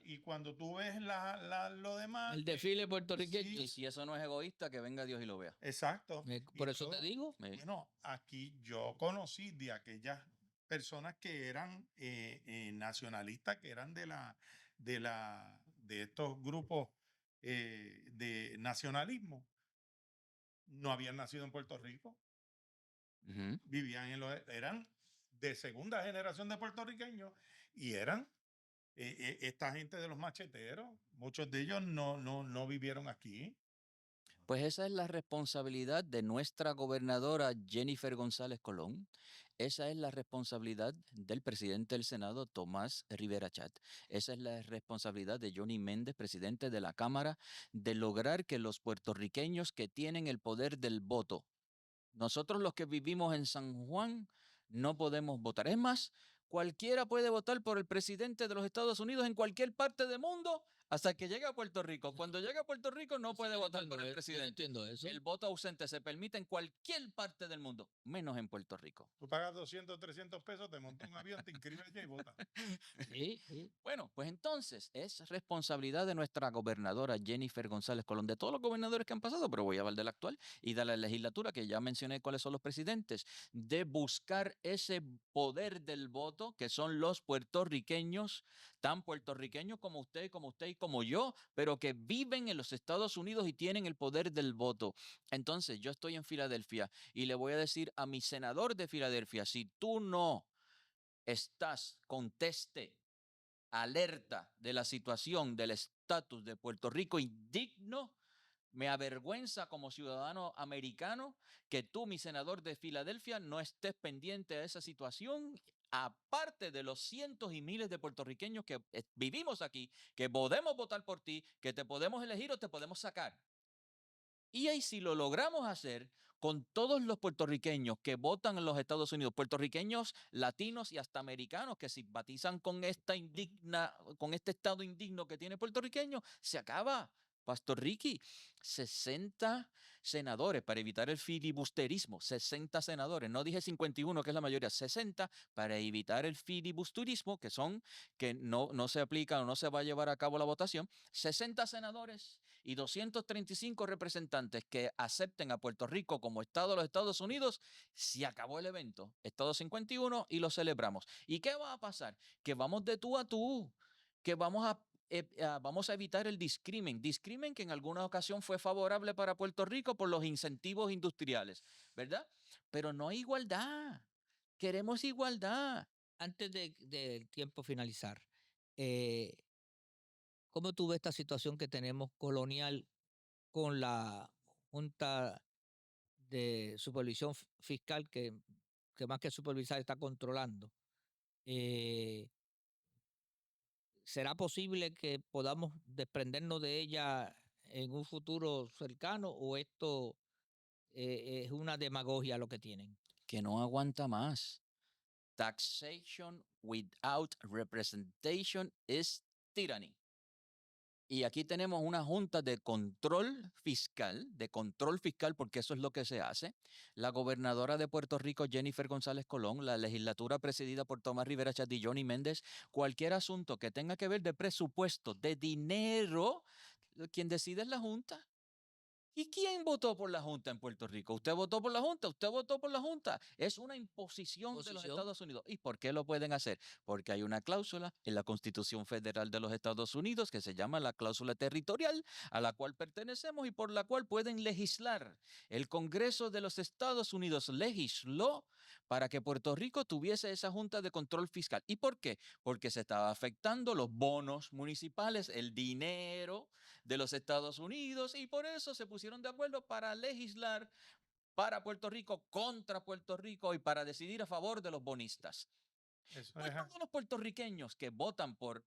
y cuando tú ves lo demás, el desfile puertorriqueño? Y si eso no es egoísta, que venga Dios y lo vea. exacto. Por Y eso te todo, digo. bueno, aquí yo conocí de aquellas personas que eran nacionalistas, que eran de estos grupos de nacionalismo. No habían nacido en Puerto Rico, Ujú. vivían eran de segunda generación de puertorriqueños y eran esta gente de los macheteros. Muchos de ellos no vivieron aquí. Pues esa es la responsabilidad de nuestra gobernadora Jennifer González Colón. Esa es la responsabilidad del presidente del Senado, Tomás Rivera Chat. Esa es la responsabilidad de Johnny Méndez, presidente de la Cámara, de lograr que los puertorriqueños que tienen el poder del voto, nosotros los que vivimos en San Juan, no podemos votar. Es más, cualquiera puede votar por el presidente de los Estados Unidos en cualquier parte del mundo, hasta que llegue a Puerto Rico. Cuando llega a Puerto Rico no puede votar por el Yo no presidente. entiendo eso. El voto ausente se permite en cualquier parte del mundo, menos en Puerto Rico. Tú pagas 200, 300 pesos, te montas un avión, te inscribes allá y votas. Sí, sí. Bueno, pues entonces es responsabilidad de nuestra gobernadora Jennifer González Colón, de todos los gobernadores que han pasado, pero voy a hablar del actual y de la legislatura, que ya mencioné cuáles son los presidentes, de buscar ese poder del voto, que son los puertorriqueños, tan puertorriqueños como usted y como yo, pero que viven en los Estados Unidos y tienen el poder del voto. Entonces, yo estoy en Filadelfia y le voy a decir a mi senador de Filadelfia, si tú no estás, conteste, alerta de la situación del estatus de Puerto Rico indigno, me avergüenza como ciudadano americano que tú, mi senador de Filadelfia, no estés pendiente de esa situación, aparte de los cientos y miles de puertorriqueños que vivimos aquí, que podemos votar por ti, que te podemos elegir o te podemos sacar. Y ahí si lo logramos hacer con todos los puertorriqueños que votan en los Estados Unidos, puertorriqueños, latinos y hasta americanos que simpatizan con con este estado indigno que tiene puertorriqueño, se acaba. Pastor Ricky, 60 senadores para evitar el filibusterismo, 60 senadores, no dije 51 que es la mayoría, 60 para evitar el filibusterismo, que no se aplica o no se va a llevar a cabo la votación, 60 senadores y 235 representantes que acepten a Puerto Rico como Estado de los Estados Unidos, se acabó el evento. Estado 51 y lo celebramos. ¿Y qué va a pasar? Que vamos de tú a tú, que vamos a evitar el discrimen que en alguna ocasión fue favorable para Puerto Rico por los incentivos industriales, ¿verdad? Pero no hay igualdad. Queremos igualdad. Antes del tiempo finalizar, eh, ¿cómo tú ves esta situación que tenemos colonial con la Junta de Supervisión Fiscal que más que supervisar está controlando? Eh, ¿Será posible que podamos desprendernos de ella en un futuro cercano o esto es una demagogia lo que tienen? Que no aguanta más. Taxation without representation is tyranny. Y aquí tenemos una junta de control fiscal, porque eso es lo que se hace. La gobernadora de Puerto Rico, Jennifer González Colón, la legislatura presidida por Tomás Rivera Chatz y Johnny Méndez, cualquier asunto que tenga que ver de presupuesto, de dinero, quien decide es la junta. ¿Y quién votó por la Junta en Puerto Rico? ¿Usted votó por la Junta? ¿Usted votó por la Junta? Es una imposición de los Estados Unidos. ¿Y por qué lo pueden hacer? Porque hay una cláusula en la Constitución Federal de los Estados Unidos que se llama la cláusula territorial, a la cual pertenecemos y por la cual pueden legislar. El Congreso de los Estados Unidos legisló para que Puerto Rico tuviese esa Junta de Control Fiscal. ¿Y por qué? Porque se estaba afectando los bonos municipales, el dinero de los Estados Unidos, y por eso se pusieron de acuerdo para legislar para Puerto Rico, contra Puerto Rico y para decidir a favor de los bonistas. Eso Pues es, todos los puertorriqueños que votan por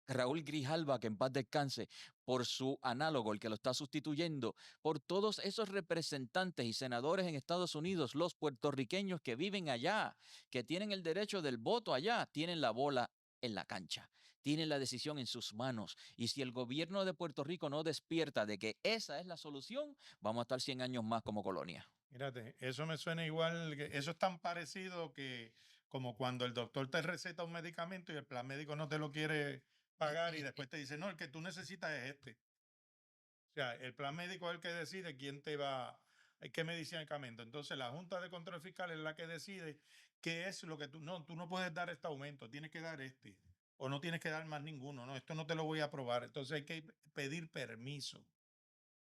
Raúl Grijalva, que en paz descanse, por su análogo, el que lo está sustituyendo, por todos esos representantes y senadores en Estados Unidos, los puertorriqueños que viven allá, que tienen el derecho del voto allá, tienen la bola en la cancha, tienen la decisión en sus manos. Y si el gobierno de Puerto Rico no despierta de que esa es la solución, vamos a estar 100 años más como colonia. mírate, eso me suena igual, eso es tan parecido que como cuando el doctor te receta un medicamento y el plan médico no te lo quiere pagar y después te dice, no, el que tú necesitas es este. O sea, el plan médico es el que decide quién te va, qué medicamento. Entonces, la Junta de Control Fiscal es la que decide qué es lo que tú no puedes dar este aumento, tienes que dar este, o no tienes que dar más ninguno, no, esto no te lo voy a aprobar. Entonces, hay que pedir permiso.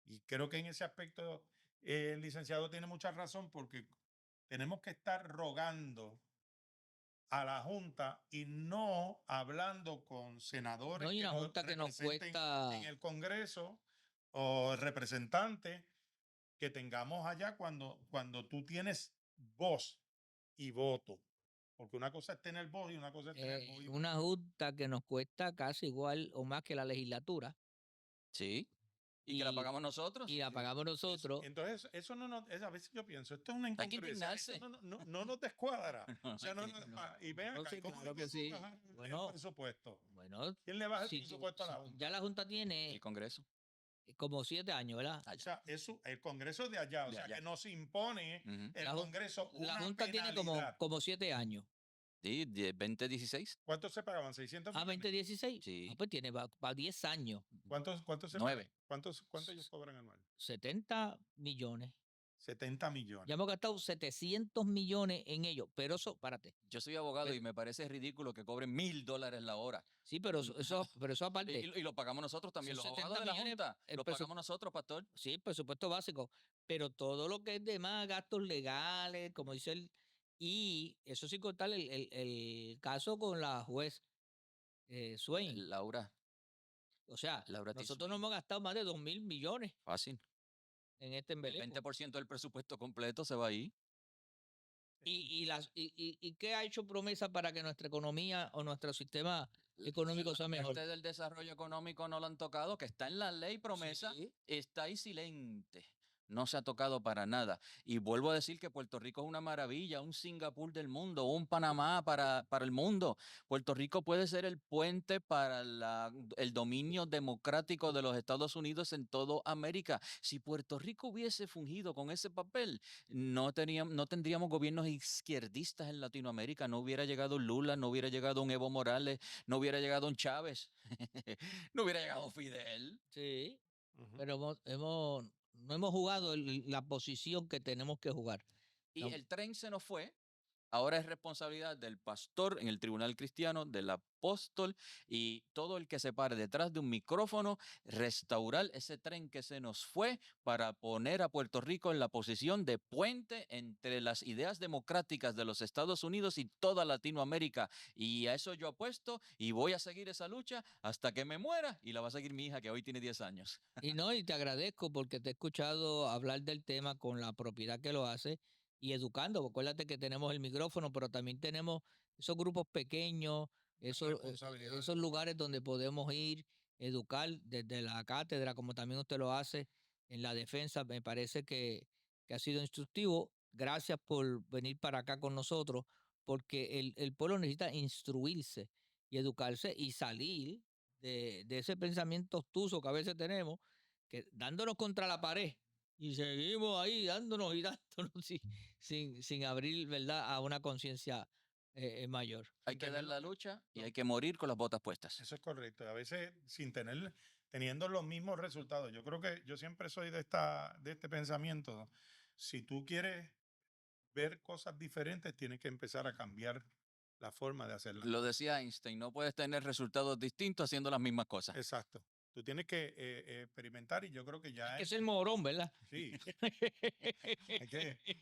Y creo que en ese aspecto el licenciado tiene mucha razón porque tenemos que estar rogando a la Junta y no hablando con senadores No hay que una nos junta que nos representen cuesta. en el Congreso o representantes que tengamos allá cuando tú tienes voz y voto. Porque una cosa es tener voz y una cosa es tener voz y Una voto. junta que nos cuesta casi igual o más que la legislatura. Sí. Y que la pagamos nosotros. Y la pagamos nosotros. Entonces, eso no nos, a veces yo pienso, esto es una Hay que incongruencia, esto indignarse. no nos descuadra. No, O sea, hay que- y ven No, acá, sí, ¿cómo claro que le sí. vamos a bajar el Bueno, presupuesto? bueno, ¿Quién le baja el si presupuesto a la Junta? ya la Junta tiene El Congreso. como 7 años, ¿verdad? O sea, el Congreso de allá, o De sea, allá. que nos impone Ujú. el La Ju- Congreso La una Junta tiene penalidad. como 7 años. Sí, 2016. ¿Cuánto se pagaban? ¿600 millones? 2016. Sí. Pues tiene para 10 años. ¿Cuántos se 9. pagan? ¿Cuánto ellos cobran anual? 70 millones. 70 millones. Ya hemos gastado 700 millones en ello. Pero eso, párate. Yo soy abogado Pero- y me parece ridículo que cobren $1,000 la hora. Sí, pero eso aparte. Y lo pagamos nosotros también. Esos Los 70 abogados de la millones, Junta. el Los pagamos nosotros, pastor. Sí, el presupuesto básico. Pero todo lo que es de más gastos legales, como dice él. Y eso sin contar el caso con la juez Swain. Laura, O sea, Laura Tiso. nosotros no hemos gastado más de 2.000 millones Fácil. en este El embeleco. 20% del presupuesto completo se va ahí. ¿Y qué ha hecho promesa para que nuestra economía o nuestro sistema económico sea mejor? Parte del desarrollo económico no lo han tocado, que está en la ley promesa, Sí. está ahí silente. No se ha tocado para nada. Y vuelvo a decir que Puerto Rico es una maravilla, un Singapur del mundo, un Panamá para el mundo. Puerto Rico puede ser el puente para el dominio democrático de los Estados Unidos en toda América. Si Puerto Rico hubiese fungido con ese papel, no tendríamos gobiernos izquierdistas en Latinoamérica. No hubiera llegado un Lula, no hubiera llegado un Evo Morales, no hubiera llegado un Chávez, no hubiera llegado Fidel. Sí, Ujú. pero no hemos jugado la posición que tenemos que jugar. Y No. el tren se nos fue. Ahora es responsabilidad del pastor en el tribunal cristiano, del apóstol y todo el que se pare detrás de un micrófono, restaurar ese tren que se nos fue para poner a Puerto Rico en la posición de puente entre las ideas democráticas de los Estados Unidos y toda Latinoamérica. Y a eso yo apuesto y voy a seguir esa lucha hasta que me muera y la va a seguir mi hija que hoy tiene 10 años. Y te agradezco porque te he escuchado hablar del tema con la propiedad que lo hace y educando. Acuérdate que tenemos el micrófono, pero también tenemos esos grupos pequeños, responsabilidad. esos lugares donde podemos ir, educar desde la cátedra, como también usted lo hace en la defensa. Me parece que ha sido instructivo. Gracias por venir para acá con nosotros, porque el pueblo necesita instruirse y educarse y salir de ese pensamiento obtuso que a veces tenemos, que dándonos contra la pared y seguimos ahí dándonos y dándonos sin abrir, ¿verdad?, a una conciencia mayor. Hay que dar Tenerlo- la lucha y no. hay que morir con las botas puestas. Eso es correcto. A veces teniendo los mismos resultados. Yo creo que yo siempre soy de este pensamiento, ¿no? Si tú quieres ver cosas diferentes, tienes que empezar a cambiar la forma de hacerlas. Lo decía Einstein, no puedes tener resultados distintos haciendo las mismas cosas. Exacto. Tú tienes que experimentar y yo creo que ya Que es el morón, ¿verdad? Sí.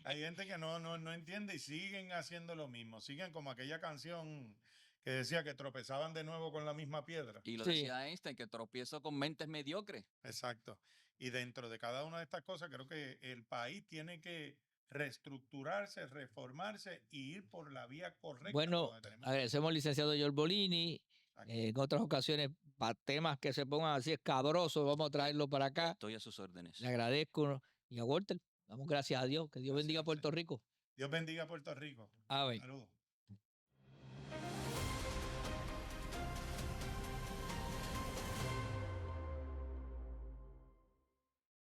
Hay gente que no entiende y siguen haciendo lo mismo. Siguen como aquella canción que decía que tropezaban de nuevo con la misma piedra. Y lo Sí. decía Einstein, que tropiezo con mentes mediocres. Exacto. Y dentro de cada una de estas cosas, creo que el país tiene que reestructurarse, reformarse y ir por la vía correcta. Bueno, donde tenemos que ir. agradecemos al licenciado George Bolini. Aquí. En otras ocasiones, para temas que se pongan así escabrosos, vamos a traerlo para acá. Estoy a sus órdenes. Le agradezco. Y a Walter, damos gracias a Dios. Que Dios bendiga a Gracias, Puerto Rico. Dios bendiga a Puerto Rico. Amén. Saludos.